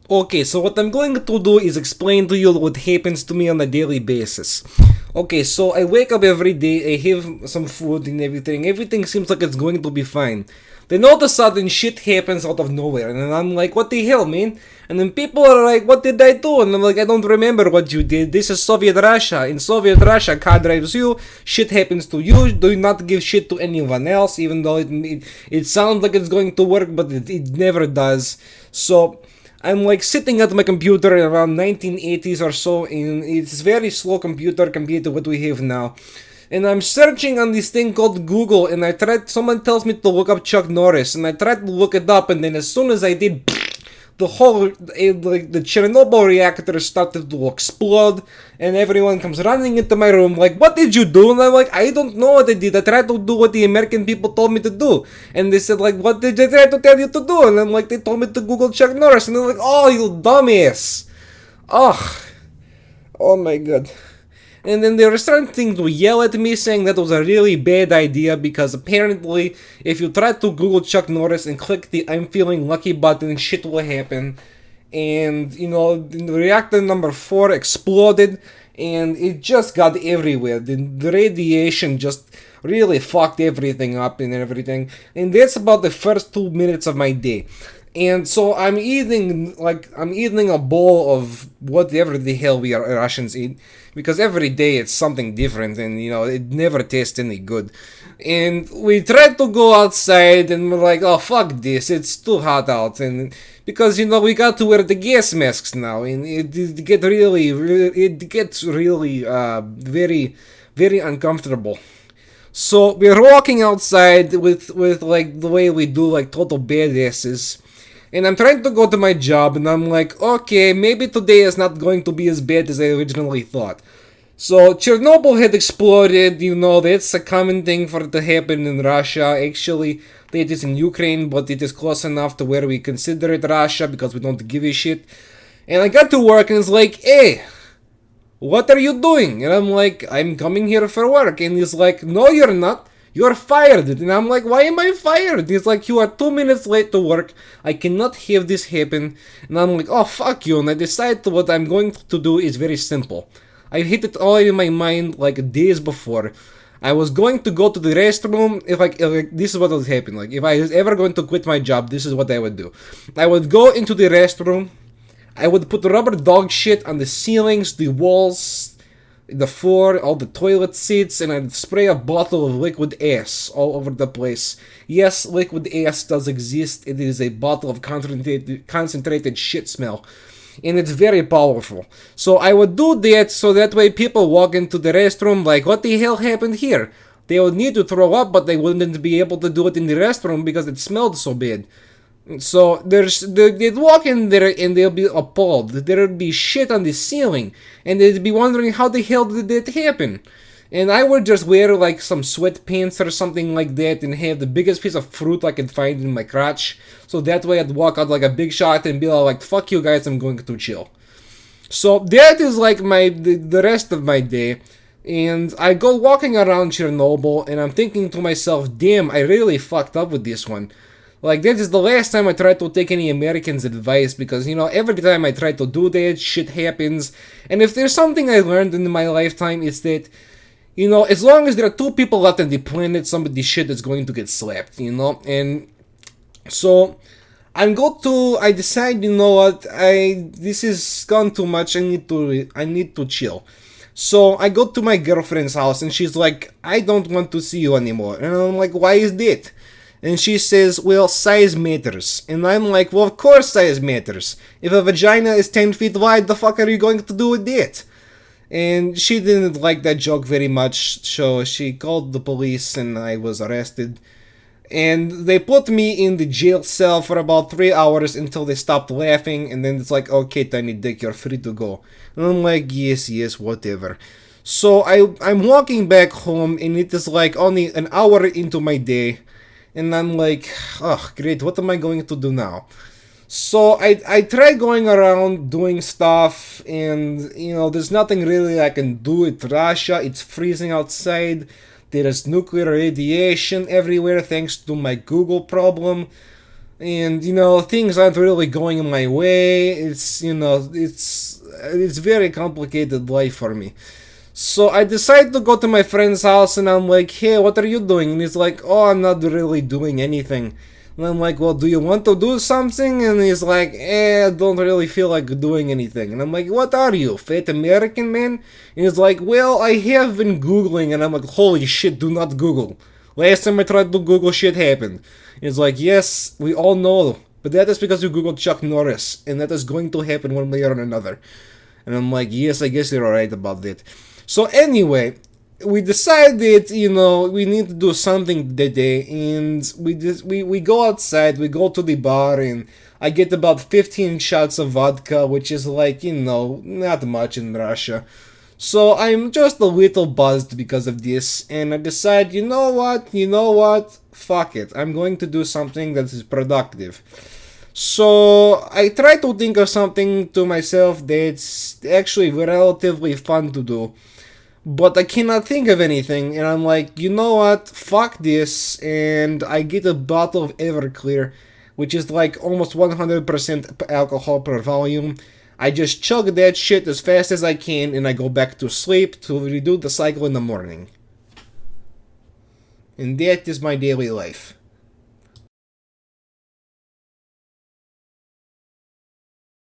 Okay, so what I'm going to do is explain to you what happens to me on a daily basis. Okay, so I wake up every day, I have some food and everything. Everything seems like it's going to be fine. Then all of a sudden, shit happens out of nowhere, and then I'm like, what the hell, man? And then people are like, what did I do? And I'm like, I don't remember what you did. This is Soviet Russia. In Soviet Russia, car drives you, shit happens to you. Do not give shit to anyone else, even though it sounds like it's going to work, but it never does. So I'm like sitting at my computer around 1980s or so, and it's very slow computer compared to what we have now. And I'm searching on this thing called Google, and someone tells me to look up Chuck Norris, and I tried to look it up, and then as soon as I did, the Chernobyl reactor started to explode, and everyone comes running into my room like, what did you do? And I'm like, I don't know what I did. I tried to do what the American people told me to do. And they said like, what did they try to tell you to do? And I'm like, they told me to Google Chuck Norris. And they're like, oh, you dumbass. Ugh. Oh my god. And then they were starting to yell at me, saying that was a really bad idea because apparently, if you try to Google Chuck Norris and click the I'm feeling lucky button, shit will happen. And, you know, the reactor number 4 exploded, and it just got everywhere. The radiation just really fucked everything up and everything. And that's about the first 2 minutes of my day. And so I'm eating a bowl of whatever the hell we are Russians eat, because every day it's something different, and you know it never tastes any good. And we tried to go outside, and we're like, oh fuck this, it's too hot out, and because you know we got to wear the gas masks now, and it gets really very very uncomfortable. So we're walking outside with like the way we do, like total badasses. And I'm trying to go to my job, and I'm like, okay, maybe today is not going to be as bad as I originally thought. So Chernobyl had exploded, you know, that's a common thing for it to happen in Russia. Actually, it is in Ukraine, but it is close enough to where we consider it Russia because we don't give a shit. And I got to work, and it's like, hey, what are you doing? And I'm like, I'm coming here for work. And he's like, no, you're not. You're fired. And I'm like, why am I fired? He's like, you are 2 minutes late to work. I cannot have this happen. And I'm like, oh, fuck you. And I decided what I'm going to do is very simple. I hit it all in my mind like days before. I was going to go to the restroom. If this is what would happen. Like, if I was ever going to quit my job, this is what I would do. I would go into the restroom. I would put rubber dog shit on the ceilings, the walls, the floor, all the toilet seats, and I'd spray a bottle of liquid ass all over the place. Yes, liquid ass does exist. It is a bottle of concentrated shit smell. And it's very powerful. So I would do that so that way people walk into the restroom like, what the hell happened here? They would need to throw up, but they wouldn't be able to do it in the restroom because it smelled so bad. So they'd walk in there and they'll be appalled. There'd be shit on the ceiling, and they'd be wondering how the hell did that happen. And I would just wear like some sweatpants or something like that and have the biggest piece of fruit I could find in my crotch. So that way I'd walk out like a big shot and be all like, fuck you guys, I'm going to chill. So that is like the rest of my day. And I go walking around Chernobyl and I'm thinking to myself, damn, I really fucked up with this one. Like, that is the last time I tried to take any Americans' advice because, you know, every time I try to do that, shit happens. And if there's something I learned in my lifetime, it's that, you know, as long as there are 2 people left on the planet, somebody's shit is going to get slapped, you know? And so I decide, you know what, this has gone too much, I need to chill. So I go to my girlfriend's house and she's like, I don't want to see you anymore. And I'm like, why is that? And she says, well, size matters. And I'm like, well, of course size matters. If a vagina is 10 feet wide, the fuck are you going to do with that? And she didn't like that joke very much, so she called the police and I was arrested. And they put me in the jail cell for about 3 hours until they stopped laughing, and then it's like, okay, tiny dick, you're free to go. And I'm like, yes, whatever. So I'm walking back home, and it is like only an hour into my day. And I'm like, oh, great, what am I going to do now? So I try going around doing stuff, and, you know, there's nothing really I can do. It's Russia, it's freezing outside, there is nuclear radiation everywhere thanks to my Google problem. and things aren't really going my way. It's very complicated life for me. So I decide to go to my friend's house and I'm like, hey, what are you doing? And he's like, oh, I'm not really doing anything. And I'm like, well, do you want to do something? And he's like, I don't really feel like doing anything. And I'm like, what are you, fat American man? And he's like, well, I have been Googling. And I'm like, holy shit, do not Google. Last time I tried to Google, shit happened. And he's like, yes, we all know. But that is because you Googled Chuck Norris. And that is going to happen one way or another. And I'm like, yes, I guess you're right about that. So anyway, we decided, we need to do something that day, and we go outside, we go to the bar, and I get about 15 shots of vodka, which is like, not much in Russia. So I'm just a little buzzed because of this, and I decide, you know what, fuck it, I'm going to do something that is productive. So I try to think of something to myself that's actually relatively fun to do, but I cannot think of anything, and I'm like, you know what, fuck this, and I get a bottle of Everclear, which is like almost 100% alcohol per volume. I just chug that shit as fast as I can, and I go back to sleep to redo the cycle in the morning. And that is my daily life.